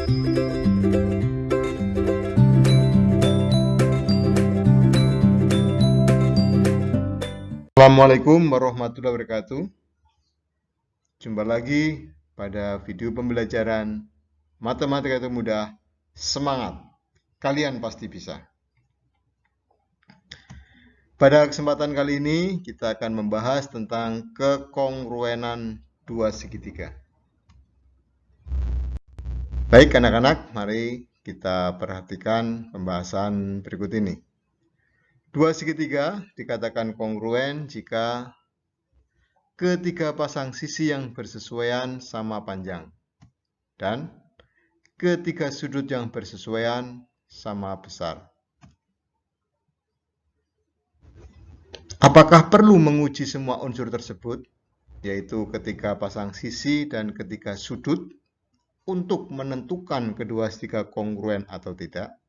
Assalamualaikum warahmatullahi wabarakatuh. Jumpa lagi pada video pembelajaran Matematika itu Mudah. Semangat, kalian pasti bisa. Pada kesempatan kali ini kita akan membahas tentang kekongruenan dua segitiga. Baik anak-anak, mari kita perhatikan pembahasan berikut ini. Dua segitiga dikatakan kongruen jika ketiga pasang sisi yang bersesuaian sama panjang dan ketiga sudut yang bersesuaian sama besar. Apakah perlu menguji semua unsur tersebut, yaitu ketiga pasang sisi dan ketiga sudut, untuk menentukan kedua segitiga kongruen atau tidak?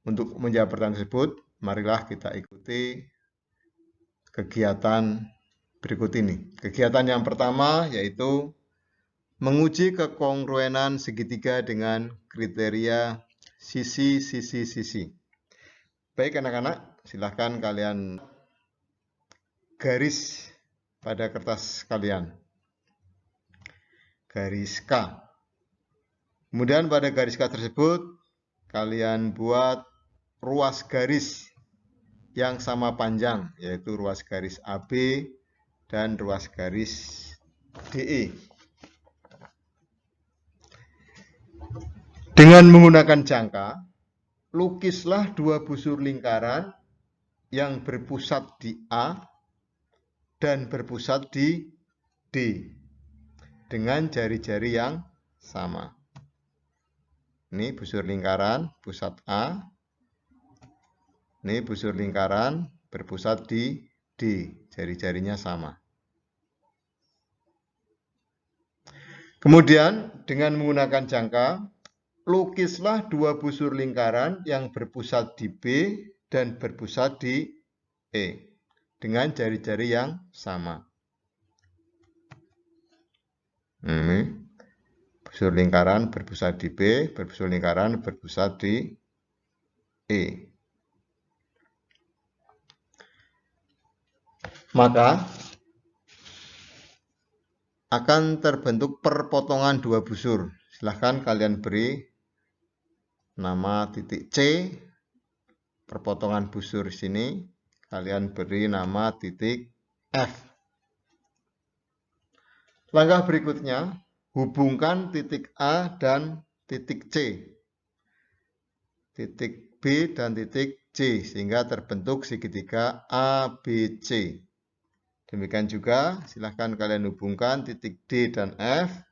Untuk menjawab pertanyaan tersebut, marilah kita ikuti kegiatan berikut ini. Kegiatan yang pertama yaitu menguji kekongruenan segitiga dengan kriteria sisi-sisi-sisi. Baik anak-anak, silahkan kalian garis pada kertas kalian. Garis K. Kemudian pada garis K tersebut, kalian buat ruas garis yang sama panjang, yaitu ruas garis AB dan ruas garis DE. Dengan menggunakan jangka, lukislah dua busur lingkaran yang berpusat di A dan berpusat di D dengan jari-jari yang sama. Ini busur lingkaran, pusat A. Ini busur lingkaran berpusat di D, jari-jarinya sama. Kemudian dengan menggunakan jangka, lukislah dua busur lingkaran yang berpusat di B dan berpusat di E dengan jari-jari yang sama. Ini busur lingkaran berpusat di B, busur lingkaran berpusat di E. Maka akan terbentuk perpotongan dua busur. Silahkan kalian beri nama titik C, perpotongan busur sini. Kalian beri nama titik F. Langkah berikutnya, hubungkan titik A dan titik C, titik B dan titik C, sehingga terbentuk segitiga ABC. Demikian juga, silahkan kalian hubungkan titik D dan F,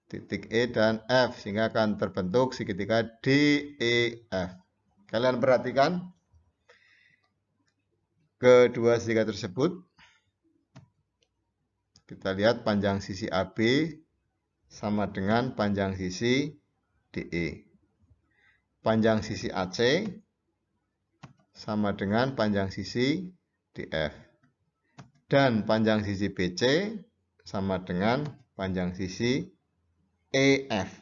titik E dan F, sehingga akan terbentuk segitiga DEF. Kalian perhatikan kedua segitiga tersebut. Kita lihat panjang sisi AB sama dengan panjang sisi DE. Panjang sisi AC sama dengan panjang sisi DF. Dan panjang sisi BC sama dengan panjang sisi EF.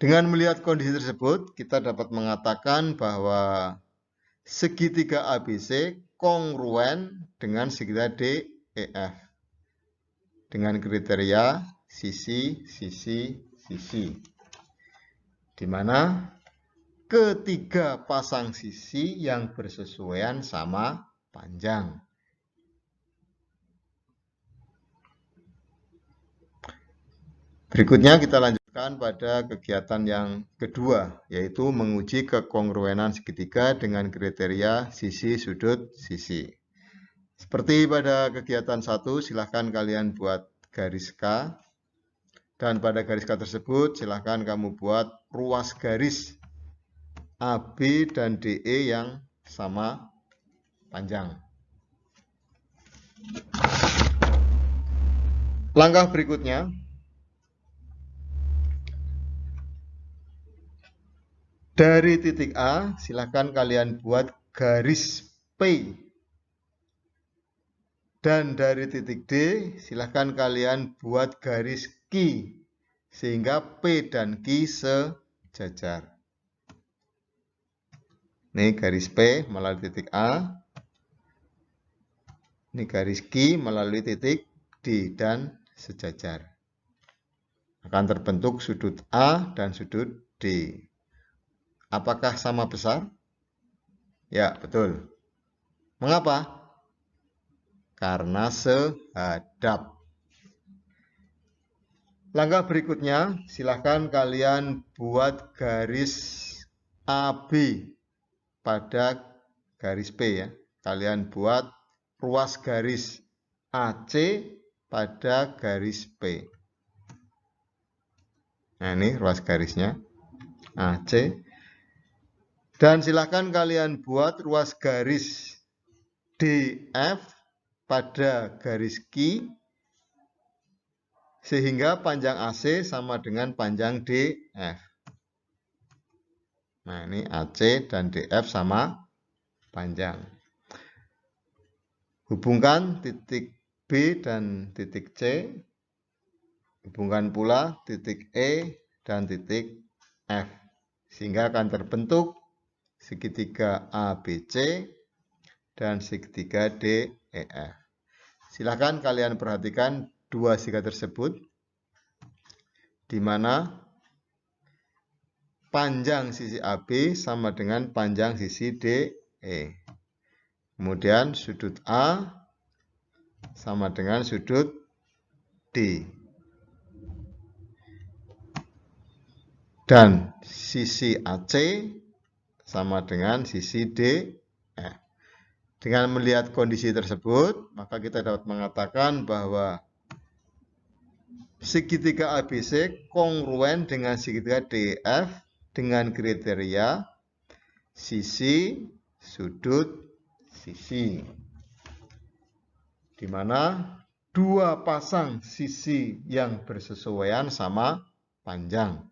Dengan melihat kondisi tersebut, kita dapat mengatakan bahwa segitiga ABC kongruen dengan segitiga DEF dengan kriteria sisi-sisi-sisi, di mana ketiga pasang sisi yang bersesuaian sama panjang. Berikutnya kita lanjutkan pada kegiatan yang kedua, yaitu menguji kekongruenan segitiga dengan kriteria sisi, sudut, sisi. Seperti pada kegiatan 1, silahkan kalian buat garis K. Dan pada garis K tersebut, silahkan kamu buat ruas garis AB dan DE yang sama panjang. Langkah berikutnya, dari titik A, silahkan kalian buat garis P. Dan dari titik D, silahkan kalian buat garis Q, sehingga P dan Q sejajar. Ini garis P melalui titik A. Ini garis Q melalui titik D dan sejajar. Akan terbentuk sudut A dan sudut D. Apakah sama besar? Ya, betul. Mengapa? Karena sehadap. Langkah berikutnya, silahkan kalian buat garis AB pada garis P ya. Kalian buat ruas garis AC pada garis P. Nah, ini ruas garisnya AC. Dan silahkan kalian buat ruas garis DF pada garis Q, sehingga panjang AC sama dengan panjang DF. Nah, ini AC dan DF sama panjang. Hubungkan titik B dan titik C. Hubungkan pula titik E dan titik F. Sehingga akan terbentuk segitiga ABC dan segitiga DEF. Silakan kalian perhatikan dua segitiga tersebut, di mana panjang sisi AB sama dengan panjang sisi DE. Kemudian sudut A sama dengan sudut D. Dan sisi AC sama dengan sisi DE. Dengan melihat kondisi tersebut, maka kita dapat mengatakan bahwa segitiga ABC kongruen dengan segitiga DEF dengan kriteria sisi, sudut, sisi. Di mana dua pasang sisi yang bersesuaian sama panjang.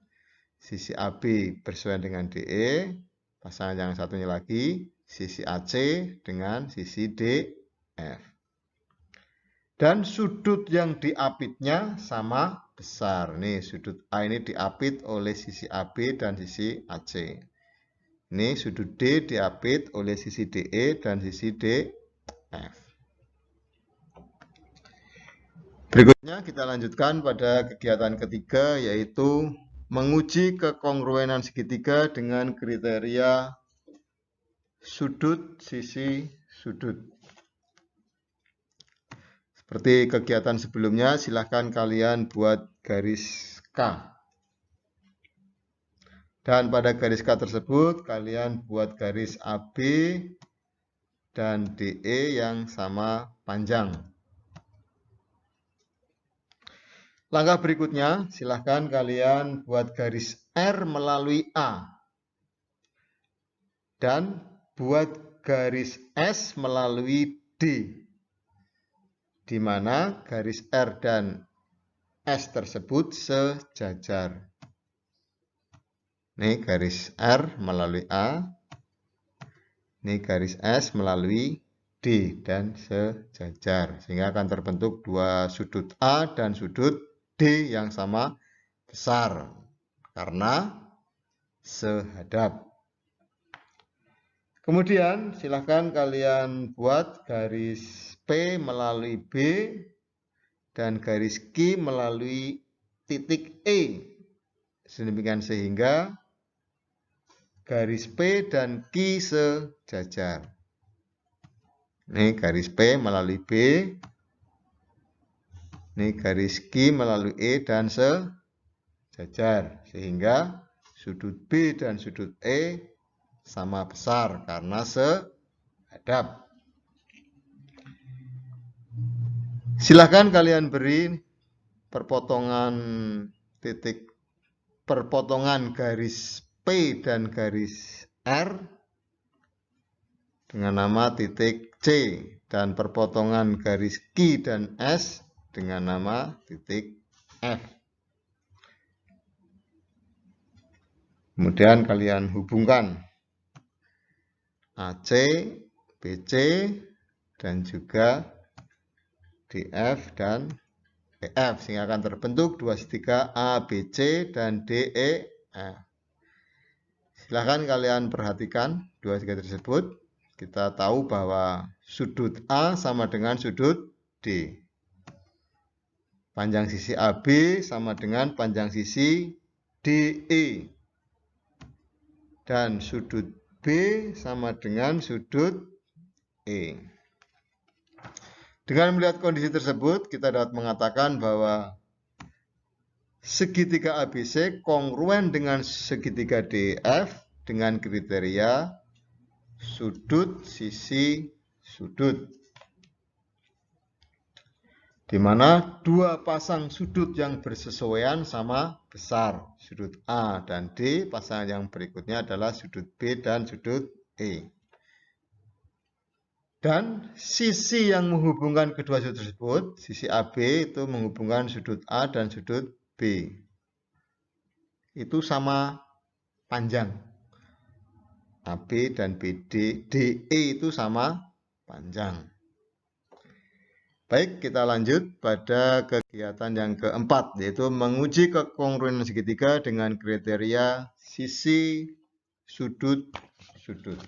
Sisi AB bersesuaian dengan DE, pasangan yang satunya lagi sisi AC dengan sisi DF. Dan sudut yang diapitnya sama besar. Nih, sudut A ini diapit oleh sisi AB dan sisi AC. Ini sudut D diapit oleh sisi DE dan sisi DF. Berikutnya kita lanjutkan pada kegiatan ketiga, yaitu menguji kekongruenan segitiga dengan kriteria sudut, sisi, sudut. Seperti kegiatan sebelumnya, silahkan kalian buat garis K. Dan pada garis K tersebut, kalian buat garis AB dan DE yang sama panjang. Langkah berikutnya, silahkan kalian buat garis R melalui A. Dan buat garis S melalui D, di mana garis R dan S tersebut sejajar. Ini garis R melalui A, ini garis S melalui D dan sejajar. Sehingga akan terbentuk dua sudut A dan sudut D yang sama besar karena sehadap. Kemudian silahkan kalian buat garis P melalui B dan garis Q melalui titik E. Sedemikian sehingga garis P dan Q sejajar. Ini garis P melalui B. Ini garis Q melalui E dan sejajar. Sehingga sudut B dan sudut E sama besar karena sehadap. Silahkan kalian beri perpotongan garis P dan garis R dengan nama titik C dan perpotongan garis Q dan S dengan nama titik F. Kemudian kalian hubungkan AC, BC, dan juga DF dan DF, sehingga akan terbentuk dua segitiga ABC dan DEF. Silahkan kalian perhatikan dua segitiga tersebut. Kita tahu bahwa sudut A sama dengan sudut D. Panjang sisi AB sama dengan panjang sisi DE. Dan sudut B sama dengan sudut E. Dengan melihat kondisi tersebut, kita dapat mengatakan bahwa segitiga ABC kongruen dengan segitiga DEF dengan kriteria sudut sisi sudut, di mana dua pasang sudut yang bersesuaian sama besar, sudut A dan D. Pasangan yang berikutnya adalah sudut B dan sudut E. Dan sisi yang menghubungkan kedua sudut tersebut, sisi AB itu menghubungkan sudut A dan sudut B. Itu sama panjang. AB dan BD, DE itu sama panjang. Baik, kita lanjut pada kegiatan yang keempat, yaitu menguji kekongruenan segitiga dengan kriteria sisi sudut sudut.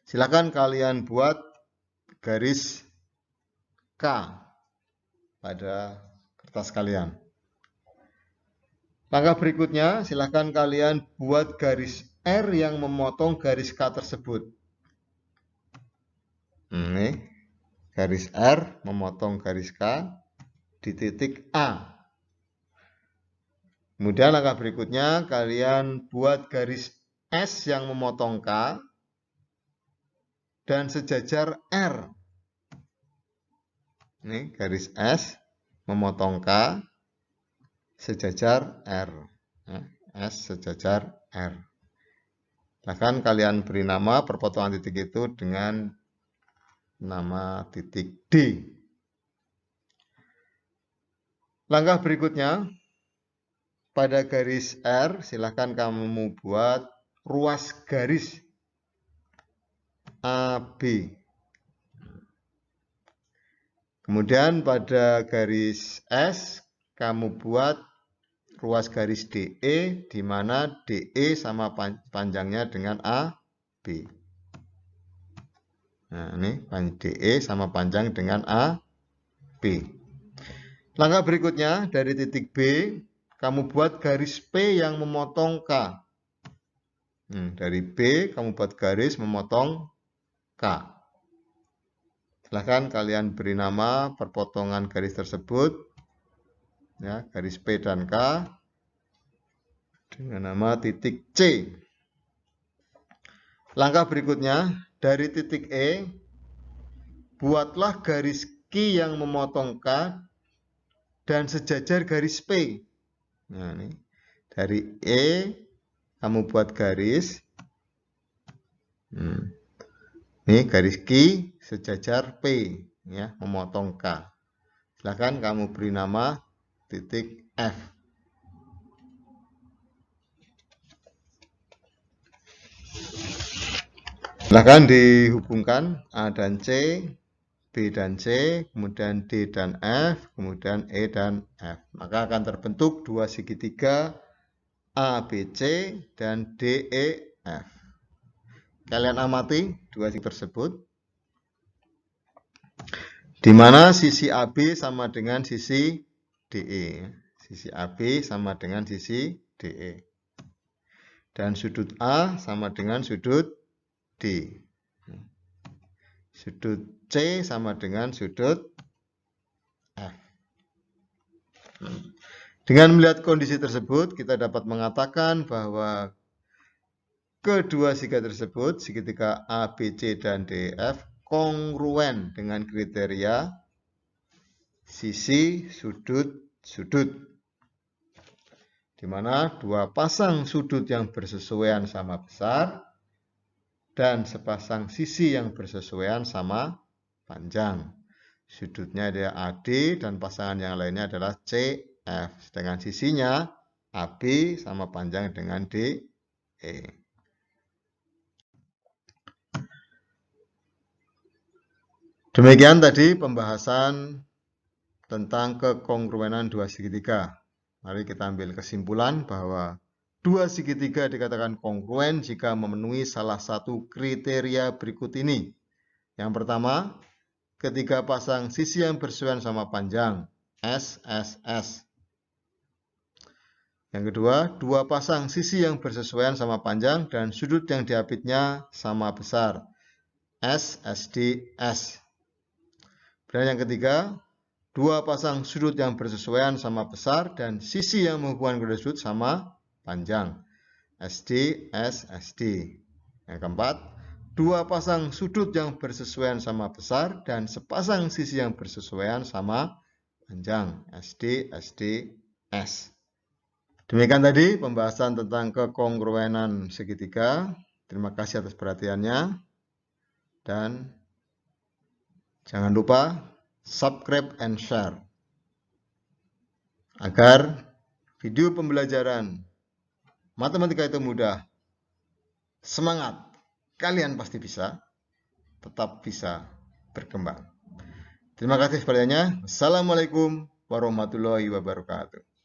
Silakan kalian buat garis K pada kertas kalian. Langkah berikutnya, silakan kalian buat garis R yang memotong garis K tersebut. Ini garis R memotong garis K di titik A. Kemudian langkah berikutnya, kalian buat garis S yang memotong K dan sejajar R. Ini garis S memotong K sejajar R. S sejajar R. Bahkan kalian beri nama perpotongan titik itu dengan nama titik D. Langkah berikutnya, pada garis R, silahkan kamu buat ruas garis AB. Kemudian pada garis S, kamu buat ruas garis DE, di mana DE sama panjangnya dengan AB. Nah, ini DE sama panjang dengan AB. Langkah berikutnya, dari titik B, kamu buat garis P yang memotong K. Dari B, kamu buat garis memotong K. Silahkan kalian beri nama perpotongan garis tersebut. Ya, garis P dan K dengan nama titik C. Langkah berikutnya, dari titik E, buatlah garis Q yang memotong K dan sejajar garis P. Nah, ini dari E, kamu buat garis. Ini garis Q sejajar P, ya, memotong K. Silahkan kamu beri nama titik F. Silahkan dihubungkan A dan C, B dan C, kemudian D dan F, kemudian E dan F. Maka akan terbentuk dua segitiga ABC dan DEF. Kalian amati dua segitiga tersebut, di mana sisi AB sama dengan sisi DE. Sisi AB sama dengan sisi DE. Dan sudut A sama dengan sudut D. Sudut C sama dengan sudut F. Dengan melihat kondisi tersebut, kita dapat mengatakan bahwa kedua segitiga tersebut, segitiga A, B, C, dan DEF, kongruen dengan kriteria sisi sudut sudut, di mana dua pasang sudut yang bersesuaian sama besar dan sepasang sisi yang bersesuaian sama panjang. Sudutnya adalah AD dan pasangan yang lainnya adalah CF. Sedangkan sisinya AB sama panjang dengan DE. Demikian tadi pembahasan tentang kekongruenan dua segitiga. Mari kita ambil kesimpulan bahwa dua segitiga dikatakan kongruen jika memenuhi salah satu kriteria berikut ini. Yang pertama, ketiga pasang sisi yang bersesuaian sama panjang, SSS. Yang kedua, dua pasang sisi yang bersesuaian sama panjang dan sudut yang diapitnya sama besar, SSDS. Dan yang ketiga, dua pasang sudut yang bersesuaian sama besar dan sisi yang menghubungkan kedua sudut sama panjang, SDSSD. Yang keempat, dua pasang sudut yang bersesuaian sama besar dan sepasang sisi yang bersesuaian sama panjang, SDSDS. Demikian tadi pembahasan tentang kekongruenan segitiga. Terima kasih atas perhatiannya. Dan jangan lupa subscribe and share. Agar video pembelajaran matematika itu mudah. Semangat, kalian pasti bisa. Tetap bisa berkembang. Terima kasih perhatiannya. Assalamualaikum warahmatullahi wabarakatuh.